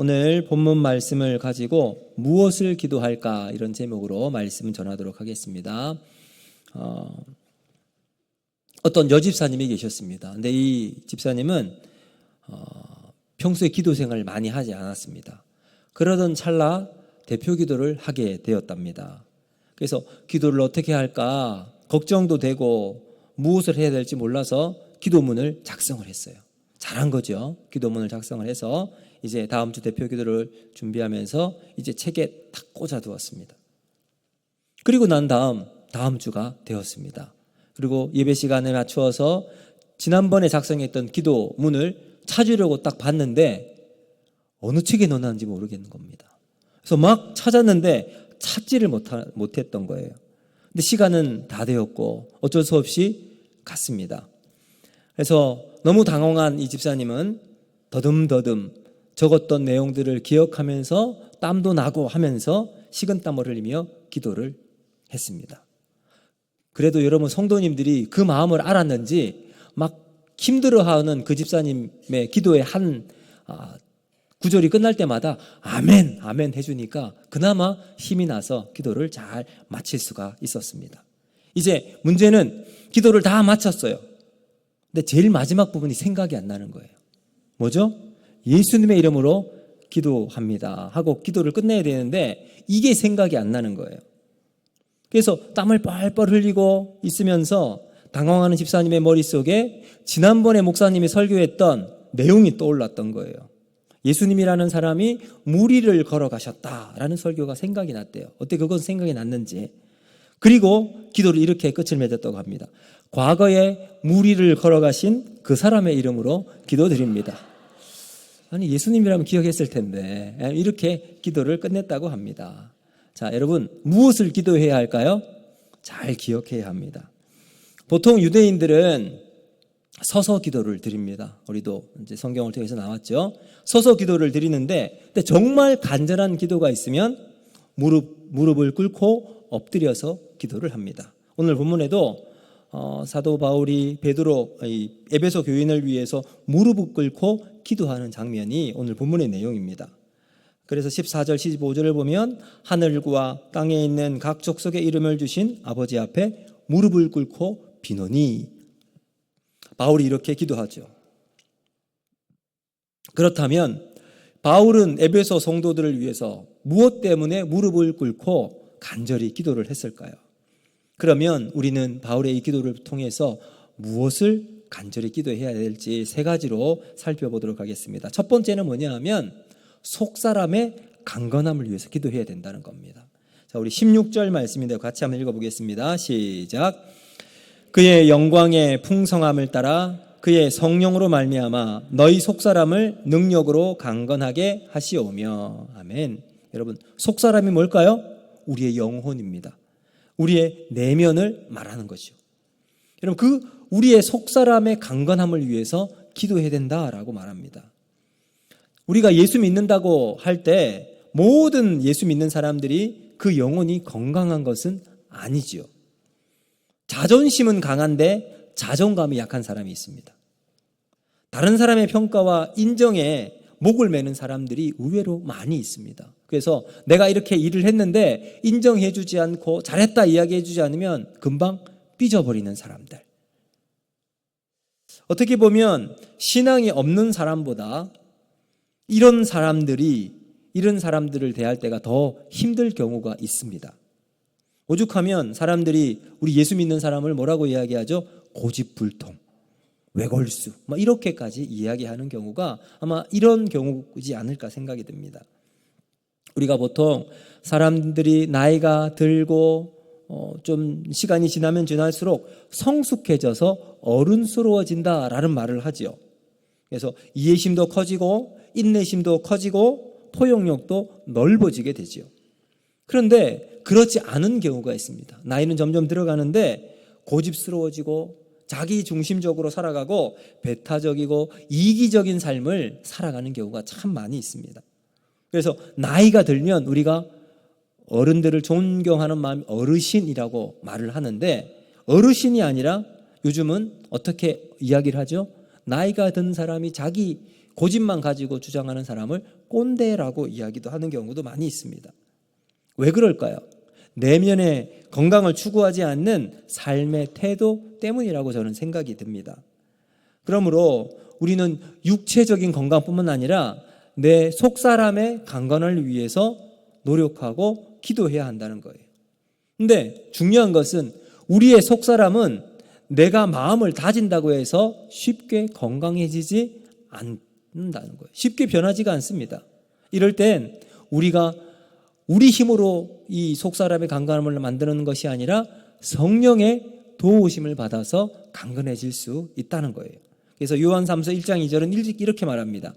오늘 본문 말씀을 가지고 무엇을 기도할까 이런 제목으로 말씀 전하도록 하겠습니다. 어떤 여집사님이 계셨습니다. 근데 이 집사님은 평소에 기도 생활을 많이 하지 않았습니다. 그러던 찰나 대표 기도를 하게 되었답니다. 그래서 기도를 어떻게 할까 걱정도 되고 무엇을 해야 될지 몰라서 기도문을 작성을 했어요. 잘한 거죠. 기도문을 작성을 해서 이제 다음 주 대표 기도를 준비하면서 이제 책에 딱 꽂아두었습니다. 그리고 난 다음 주가 되었습니다. 그리고 예배 시간에 맞추어서 지난번에 작성했던 기도문을 찾으려고 딱 봤는데 어느 책에 넣어놨는지 모르겠는 겁니다. 그래서 막 찾았는데 찾지를 못했던 거예요. 근데 시간은 다 되었고 어쩔 수 없이 갔습니다. 그래서 너무 당황한 이 집사님은 더듬더듬 적었던 내용들을 기억하면서 땀도 나고 하면서 식은땀을 흘리며 기도를 했습니다. 그래도 여러분 성도님들이 그 마음을 알았는지 막 힘들어하는 그 집사님의 기도의 한 구절이 끝날 때마다 아멘, 아멘 해주니까 그나마 힘이 나서 기도를 잘 마칠 수가 있었습니다. 이제 문제는 기도를 다 마쳤어요. 근데 제일 마지막 부분이 생각이 안 나는 거예요. 뭐죠? 예수님의 이름으로 기도합니다 하고 기도를 끝내야 되는데 이게 생각이 안 나는 거예요. 그래서 땀을 뻘뻘 흘리고 있으면서 당황하는 집사님의 머릿속에 지난번에 목사님이 설교했던 내용이 떠올랐던 거예요. 예수님이라는 사람이 무리를 걸어가셨다라는 설교가 생각이 났대요. 어때 그건 생각이 났는지. 그리고 기도를 이렇게 끝을 맺었다고 합니다. 과거에 무리를 걸어가신 그 사람의 이름으로 기도드립니다. 아니 예수님이라면 기억했을 텐데 이렇게 기도를 끝냈다고 합니다. 자, 여러분 무엇을 기도해야 할까요? 잘 기억해야 합니다. 보통 유대인들은 서서 기도를 드립니다. 우리도 이제 성경을 통해서 나왔죠. 서서 기도를 드리는데 근데 정말 간절한 기도가 있으면 무릎을 꿇고 엎드려서 기도를 합니다. 오늘 본문에도 사도 바울이 베드로 에베소 교인을 위해서 무릎을 꿇고 기도하는 장면이 오늘 본문의 내용입니다. 그래서 14절 15절을 보면 하늘과 땅에 있는 각 족속의 이름을 주신 아버지 앞에 무릎을 꿇고 비노니 바울이 이렇게 기도하죠. 그렇다면 바울은 에베소 성도들을 위해서 무엇 때문에 무릎을 꿇고 간절히 기도를 했을까요? 그러면 우리는 바울의 이 기도를 통해서 무엇을 간절히 기도해야 될지 세 가지로 살펴보도록 하겠습니다. 첫 번째는 뭐냐 하면 속사람의 강건함을 위해서 기도해야 된다는 겁니다. 자, 우리 16절 말씀인데요. 같이 한번 읽어보겠습니다. 시작. 그의 영광의 풍성함을 따라 그의 성령으로 말미암아 너희 속사람을 능력으로 강건하게 하시오며. 아멘. 여러분 속사람이 뭘까요? 우리의 영혼입니다. 우리의 내면을 말하는 것이죠. 여러분 그 우리의 속사람의 강건함을 위해서 기도해야 된다라고 말합니다. 우리가 예수 믿는다고 할 때 모든 예수 믿는 사람들이 그 영혼이 건강한 것은 아니지요. 자존심은 강한데 자존감이 약한 사람이 있습니다. 다른 사람의 평가와 인정에 목을 매는 사람들이 의외로 많이 있습니다. 그래서 내가 이렇게 일을 했는데 인정해 주지 않고 잘했다 이야기해 주지 않으면 금방 삐져버리는 사람들. 어떻게 보면 신앙이 없는 사람보다 이런 사람들을 대할 때가 더 힘들 경우가 있습니다. 오죽하면 사람들이 우리 예수 믿는 사람을 뭐라고 이야기하죠? 고집불통, 외골수 이렇게까지 이야기하는 경우가 아마 이런 경우이지 않을까 생각이 듭니다. 우리가 보통 사람들이 나이가 들고 좀 시간이 지나면 지날수록 성숙해져서 어른스러워진다라는 말을 하죠. 그래서 이해심도 커지고 인내심도 커지고 포용력도 넓어지게 되죠. 그런데 그렇지 않은 경우가 있습니다. 나이는 점점 들어가는데 고집스러워지고 자기 중심적으로 살아가고 배타적이고 이기적인 삶을 살아가는 경우가 참 많이 있습니다. 그래서 나이가 들면 우리가 어른들을 존경하는 마음 어르신이라고 말을 하는데 어르신이 아니라 요즘은 어떻게 이야기를 하죠? 나이가 든 사람이 자기 고집만 가지고 주장하는 사람을 꼰대라고 이야기도 하는 경우도 많이 있습니다. 왜 그럴까요? 내면의 건강을 추구하지 않는 삶의 태도 때문이라고 저는 생각이 듭니다. 그러므로 우리는 육체적인 건강뿐만 아니라 내 속사람의 강건을 위해서 노력하고 기도해야 한다는 거예요. 근데 중요한 것은 우리의 속사람은 내가 마음을 다진다고 해서 쉽게 건강해지지 않는다는 거예요. 쉽게 변하지가 않습니다. 이럴 땐 우리가 우리 힘으로 이 속사람의 강건함을 만드는 것이 아니라 성령의 도우심을 받아서 강건해질 수 있다는 거예요. 그래서 요한 3서 1장 2절은 이렇게 말합니다.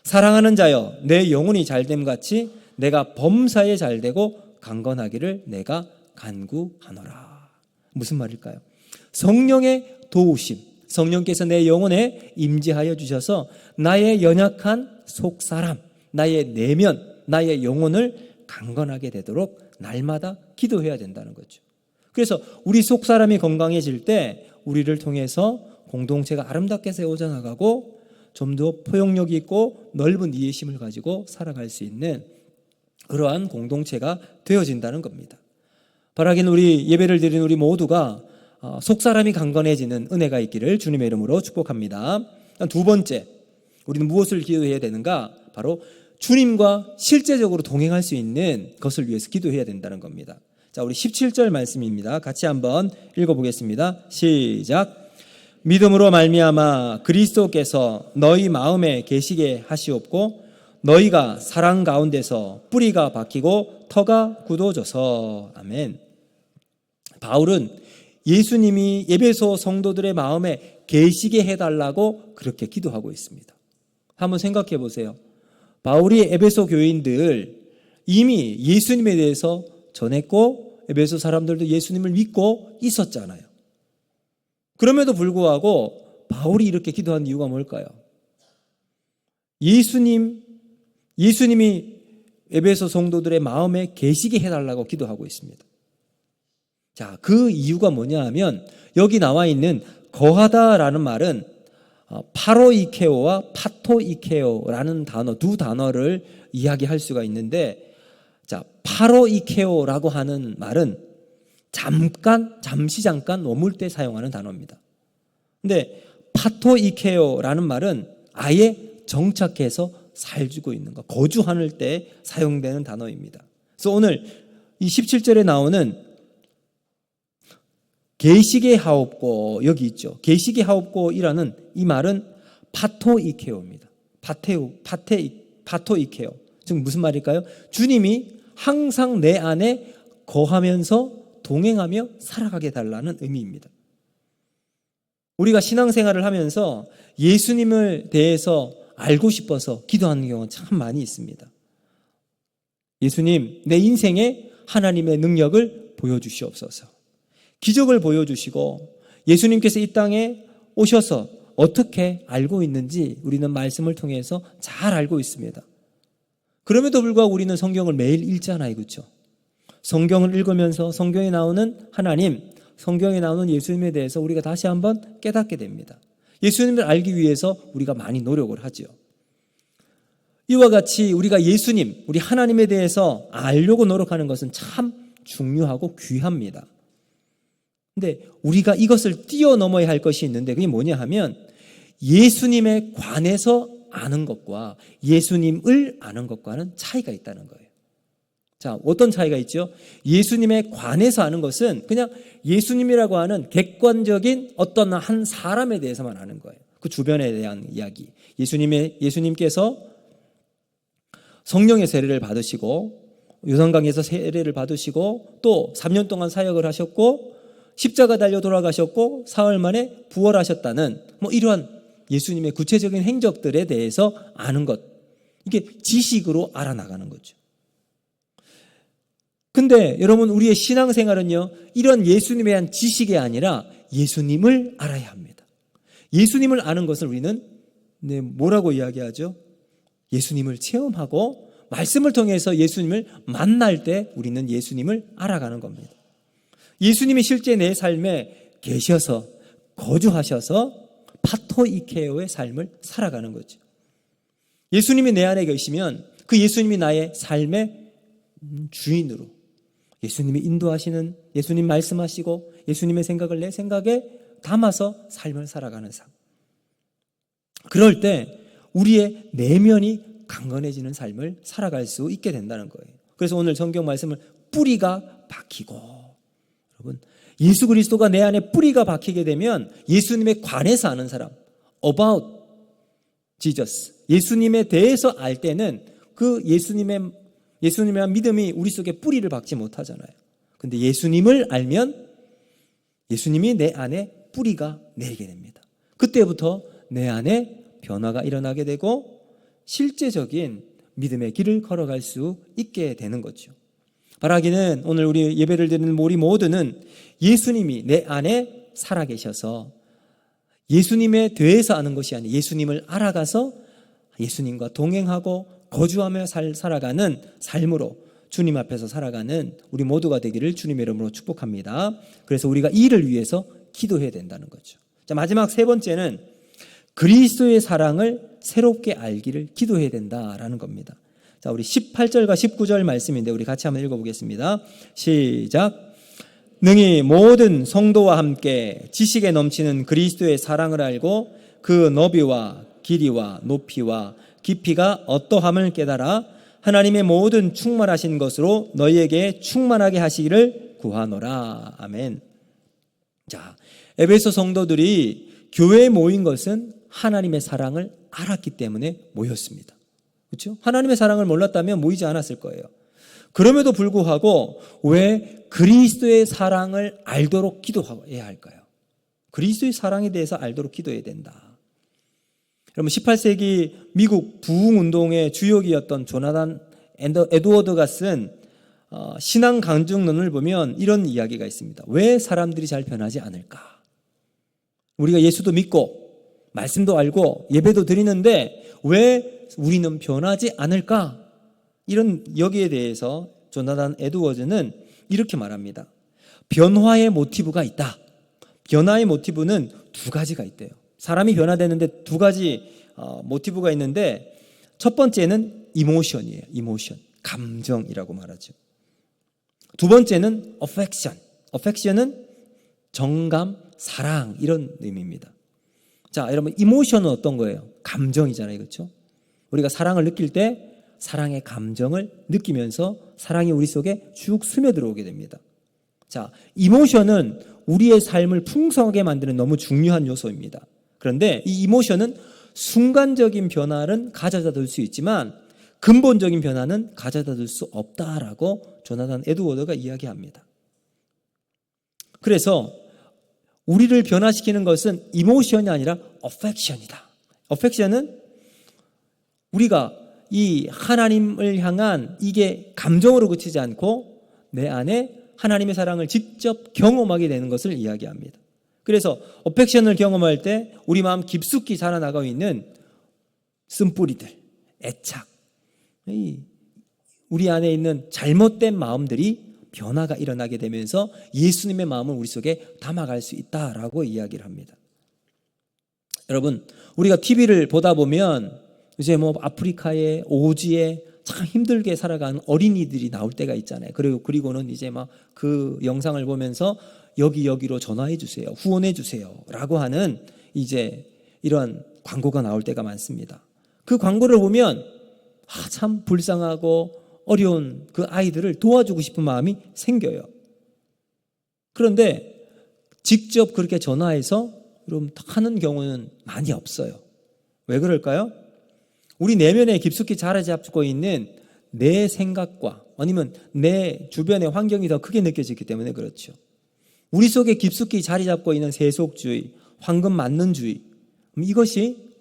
사랑하는 자여 내 영혼이 잘됨 같이 내가 범사에 잘되고 강건하기를 내가 간구하노라. 무슨 말일까요? 성령의 도우심, 성령께서 내 영혼에 임재하여 주셔서 나의 연약한 속사람, 나의 내면, 나의 영혼을 강건하게 되도록 날마다 기도해야 된다는 거죠. 그래서 우리 속사람이 건강해질 때 우리를 통해서 공동체가 아름답게 세워져 나가고 좀 더 포용력이 있고 넓은 이해심을 가지고 살아갈 수 있는 그러한 공동체가 되어진다는 겁니다. 바라기는 우리 예배를 드리는 우리 모두가 속사람이 강건해지는 은혜가 있기를 주님의 이름으로 축복합니다. 두 번째, 우리는 무엇을 기도해야 되는가? 바로 주님과 실제적으로 동행할 수 있는 것을 위해서 기도해야 된다는 겁니다. 자, 우리 17절 말씀입니다. 같이 한번 읽어보겠습니다. 시작. 믿음으로 말미암아 그리스도께서 너희 마음에 계시게 하시옵고 너희가 사랑 가운데서 뿌리가 박히고 터가 굳어져서. 아멘. 바울은 예수님이 에베소 성도들의 마음에 계시게 해달라고 그렇게 기도하고 있습니다. 한번 생각해 보세요. 바울이 에베소 교인들 이미 예수님에 대해서 전했고 에베소 사람들도 예수님을 믿고 있었잖아요. 그럼에도 불구하고 바울이 이렇게 기도한 이유가 뭘까요? 예수님이 에베소 성도들의 마음에 계시게 해달라고 기도하고 있습니다. 자, 그 이유가 뭐냐 하면 여기 나와 있는 거하다라는 말은 파로이케오와 파토이케오라는 단어, 두 단어를 이야기할 수가 있는데, 자, 파로이케오라고 하는 말은 잠시 잠깐 머물 때 사용하는 단어입니다. 근데 파토이케오라는 말은 아예 정착해서 살고 있는 것, 거주할 때 사용되는 단어입니다. 그래서 오늘 이 17절에 나오는 계시게 하옵고, 여기 있죠. 계시게 하옵고이라는 이 말은 파토이케오입니다. 파토이케오. 즉 무슨 말일까요? 주님이 항상 내 안에 거하면서 동행하며 살아가게 달라는 의미입니다. 우리가 신앙생활을 하면서 예수님을 대해서 알고 싶어서 기도하는 경우가 참 많이 있습니다. 예수님, 내 인생에 하나님의 능력을 보여주시옵소서. 기적을 보여주시고 예수님께서 이 땅에 오셔서 어떻게 알고 있는지 우리는 말씀을 통해서 잘 알고 있습니다. 그럼에도 불구하고 우리는 성경을 매일 읽잖아요. 그렇죠? 성경을 읽으면서 성경에 나오는 하나님, 성경에 나오는 예수님에 대해서 우리가 다시 한번 깨닫게 됩니다. 예수님을 알기 위해서 우리가 많이 노력을 하죠. 이와 같이 우리가 예수님, 우리 하나님에 대해서 알려고 노력하는 것은 참 중요하고 귀합니다. 근데 우리가 이것을 뛰어넘어야 할 것이 있는데 그게 뭐냐 하면 예수님에 관해서 아는 것과 예수님을 아는 것과는 차이가 있다는 거예요. 자, 어떤 차이가 있죠? 예수님에 관해서 아는 것은 그냥 예수님이라고 하는 객관적인 어떤 한 사람에 대해서만 아는 거예요. 그 주변에 대한 이야기. 예수님께서 성령의 세례를 받으시고 요단강에서 세례를 받으시고 또 3년 동안 사역을 하셨고 십자가 달려 돌아가셨고 사흘 만에 부활하셨다는 이러한 예수님의 구체적인 행적들에 대해서 아는 것. 이게 지식으로 알아나가는 거죠. 근데 여러분 우리의 신앙생활은요. 이런 예수님에 대한 지식이 아니라 예수님을 알아야 합니다. 예수님을 아는 것을 우리는 뭐라고 이야기하죠? 예수님을 체험하고 말씀을 통해서 예수님을 만날 때 우리는 예수님을 알아가는 겁니다. 예수님이 실제 내 삶에 계셔서 거주하셔서 파토이케오의 삶을 살아가는 거죠. 예수님이 내 안에 계시면 그 예수님이 나의 삶의 주인으로, 예수님이 인도하시는, 예수님 말씀하시고 예수님의 생각을 내 생각에 담아서 삶을 살아가는 삶. 그럴 때 우리의 내면이 강건해지는 삶을 살아갈 수 있게 된다는 거예요. 그래서 오늘 성경 말씀을 뿌리가 박히고, 여러분, 예수 그리스도가 내 안에 뿌리가 박히게 되면 예수님에 관해서 아는 사람, about Jesus, 예수님에 대해서 알 때는 그 예수님의 믿음이 우리 속에 뿌리를 박지 못하잖아요. 근데 예수님을 알면 예수님이 내 안에 뿌리가 내리게 됩니다. 그때부터 내 안에 변화가 일어나게 되고 실제적인 믿음의 길을 걸어갈 수 있게 되는 거죠. 바라기는 오늘 우리 예배를 드리는 우리 모두는 예수님이 내 안에 살아계셔서 예수님에 대해서 아는 것이 아니라 예수님을 알아가서 예수님과 동행하고 거주하며 살아가는 삶으로 주님 앞에서 살아가는 우리 모두가 되기를 주님의 이름으로 축복합니다. 그래서 우리가 이를 위해서 기도해야 된다는 거죠. 자, 마지막 세 번째는 그리스도의 사랑을 새롭게 알기를 기도해야 된다라는 겁니다. 자, 우리 18절과 19절 말씀인데 우리 같이 한번 읽어보겠습니다. 시작. 능히 모든 성도와 함께 지식에 넘치는 그리스도의 사랑을 알고 그 너비와 길이와 높이와 깊이가 어떠함을 깨달아 하나님의 모든 충만하신 것으로 너희에게 충만하게 하시기를 구하노라. 아멘. 자, 에베소 성도들이 교회에 모인 것은 하나님의 사랑을 알았기 때문에 모였습니다. 그렇죠? 하나님의 사랑을 몰랐다면 모이지 않았을 거예요. 그럼에도 불구하고 왜 그리스도의 사랑을 알도록 기도해야 할까요? 그리스도의 사랑에 대해서 알도록 기도해야 된다. 여러분, 18세기 미국 부흥운동의 주역이었던 조나단 에드워드가 쓴 신앙 강증론을 보면 이런 이야기가 있습니다. 왜 사람들이 잘 변하지 않을까? 우리가 예수도 믿고 말씀도 알고 예배도 드리는데 왜 우리는 변하지 않을까? 이런 여기에 대해서 조나단 에드워즈는 이렇게 말합니다. 변화의 모티브가 있다. 변화의 모티브는 두 가지가 있대요. 사람이 변화되는데 두 가지 모티브가 있는데 첫 번째는 이모션이에요. 이모션, 감정이라고 말하죠. 두 번째는 affection. affection은 정감, 사랑 이런 의미입니다. 자, 여러분, 이모션은 어떤 거예요? 감정이잖아요. 그렇죠? 우리가 사랑을 느낄 때 사랑의 감정을 느끼면서 사랑이 우리 속에 쭉 스며들어오게 됩니다. 자, 이모션은 우리의 삶을 풍성하게 만드는 너무 중요한 요소입니다. 그런데 이 이모션은 순간적인 변화는 가져다 줄 수 있지만 근본적인 변화는 가져다 줄 수 없다라고 조나단 에드워드가 이야기합니다. 그래서 우리를 변화시키는 것은 이모션이 아니라 affection이다. affection은 우리가 이 하나님을 향한 이게 감정으로 그치지 않고 내 안에 하나님의 사랑을 직접 경험하게 되는 것을 이야기합니다. 그래서 어펙션을 경험할 때 우리 마음 깊숙이 자라나고 있는 쓴뿌리들, 애착, 우리 안에 있는 잘못된 마음들이 변화가 일어나게 되면서 예수님의 마음을 우리 속에 담아갈 수 있다라고 이야기를 합니다. 여러분, 우리가 TV를 보다 보면 이제 뭐 아프리카에 오지에 참 힘들게 살아가는 어린이들이 나올 때가 있잖아요. 그리고는 이제 막 그 영상을 보면서 여기로 전화해 주세요. 후원해 주세요. 라고 하는 이제 이런 광고가 나올 때가 많습니다. 그 광고를 보면 참 불쌍하고 어려운 그 아이들을 도와주고 싶은 마음이 생겨요. 그런데 직접 그렇게 전화해서 여러분 하는 경우는 많이 없어요. 왜 그럴까요? 우리 내면에 깊숙이 자리 잡고 있는 내 생각과 아니면 내 주변의 환경이 더 크게 느껴지기 때문에 그렇죠. 우리 속에 깊숙이 자리 잡고 있는 세속주의, 황금만능주의, 이것이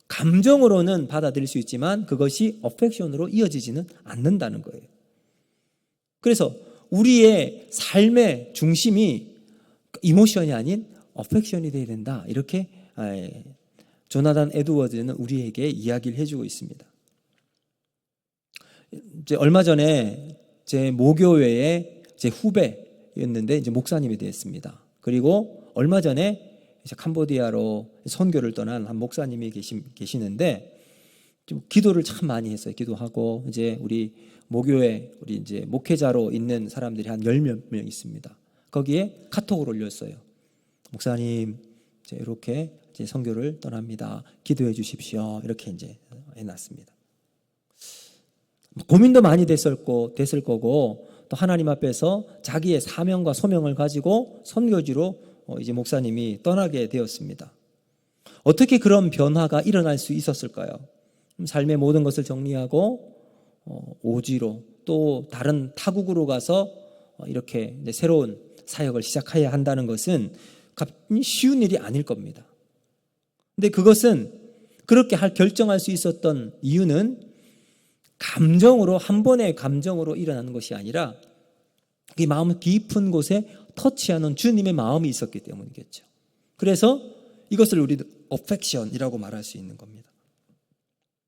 감정으로는 받아들일 수 있지만 그것이 어펙션으로 이어지지는 않는다는 거예요. 그래서 우리의 삶의 중심이 이모션이 아닌 어펙션이 되어야 된다. 이렇게 조나단 에드워즈는 우리에게 이야기를 해주고 있습니다. 이제 얼마 전에 제 모교회의 제 후배였는데 이제 목사님이 되었습니다. 그리고 얼마 전에 이제 캄보디아로 선교를 떠난 한 목사님이 계시는데 좀 기도를 참 많이 했어요. 기도하고 이제 우리 모교에 우리 이제 목회자로 있는 사람들이 한 10몇 명 있습니다. 거기에 카톡을 올렸어요. 목사님, 이제 이렇게 이제 선교를 떠납니다. 기도해 주십시오. 이렇게 이제 해놨습니다. 고민도 많이 됐을 거고 또 하나님 앞에서 자기의 사명과 소명을 가지고 선교지로 이제 목사님이 떠나게 되었습니다. 어떻게 그런 변화가 일어날 수 있었을까요? 삶의 모든 것을 정리하고 오지로 또 다른 타국으로 가서 이렇게 이제 새로운 사역을 시작해야 한다는 것은 쉬운 일이 아닐 겁니다. 근데 그것은 그렇게 결정할 수 있었던 이유는 감정으로, 한 번의 감정으로 일어나는 것이 아니라 그 마음 깊은 곳에 터치하는 주님의 마음이 있었기 때문이겠죠. 그래서 이것을 우리도 어펙션이라고 말할 수 있는 겁니다.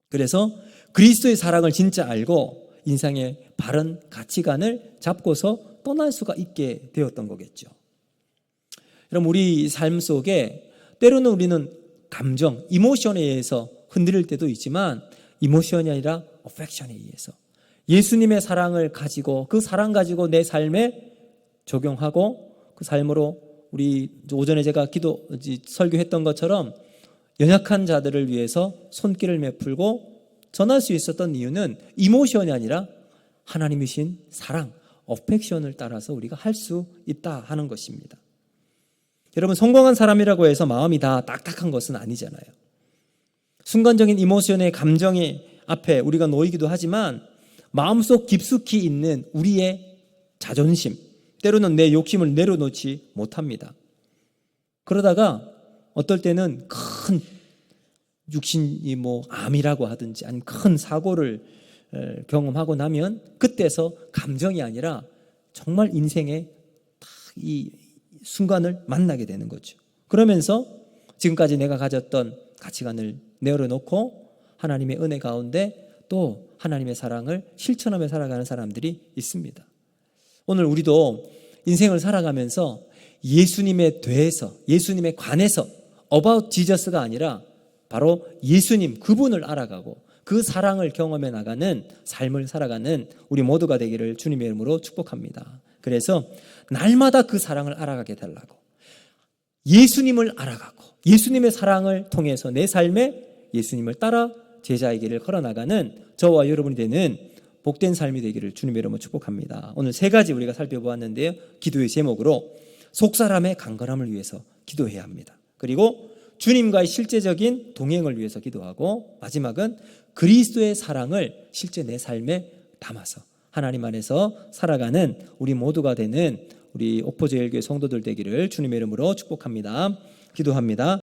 그래서 그리스도의 사랑을 진짜 알고 인생의 바른 가치관을 잡고서 떠날 수가 있게 되었던 거겠죠. 여러분, 우리 삶 속에 때로는 우리는 감정, 이모션에 의해서 흔들릴 때도 있지만 이모션이 아니라 어펙션에 의해서 예수님의 사랑을 가지고 그 사랑 가지고 내 삶에 적용하고 그 삶으로 우리 오전에 제가 설교했던 것처럼 연약한 자들을 위해서 손길을 베풀고 전할 수 있었던 이유는 이모션이 아니라 하나님이신 사랑, 어펙션을 따라서 우리가 할 수 있다 하는 것입니다. 여러분, 성공한 사람이라고 해서 마음이 다 딱딱한 것은 아니잖아요. 순간적인 이모션의 감정의 앞에 우리가 놓이기도 하지만 마음속 깊숙이 있는 우리의 자존심, 때로는 내 욕심을 내려놓지 못합니다. 그러다가 어떨 때는 큰 육신이 암이라고 하든지 아니면 큰 사고를 경험하고 나면 그때서 감정이 아니라 정말 인생의 딱 이 순간을 만나게 되는 거죠. 그러면서 지금까지 내가 가졌던 가치관을 내려놓고 하나님의 은혜 가운데 또 하나님의 사랑을 실천하며 살아가는 사람들이 있습니다. 오늘 우리도 인생을 살아가면서 예수님에 대해서, 예수님에 관해서 about Jesus가 아니라 바로 예수님 그분을 알아가고 그 사랑을 경험해 나가는 삶을 살아가는 우리 모두가 되기를 주님의 이름으로 축복합니다. 그래서 날마다 그 사랑을 알아가게 되려고 예수님을 알아가고 예수님의 사랑을 통해서 내 삶에 예수님을 따라 제자의 길을 걸어나가는 저와 여러분이 되는 복된 삶이 되기를 주님의 이름으로 축복합니다. 오늘 3가지 우리가 살펴보았는데요. 기도의 제목으로 속사람의 강건함을 위해서 기도해야 합니다. 그리고 주님과의 실제적인 동행을 위해서 기도하고 마지막은 그리스도의 사랑을 실제 내 삶에 담아서 하나님 안에서 살아가는 우리 모두가 되는 우리 옥포제일교회 성도들 되기를 주님의 이름으로 축복합니다. 기도합니다.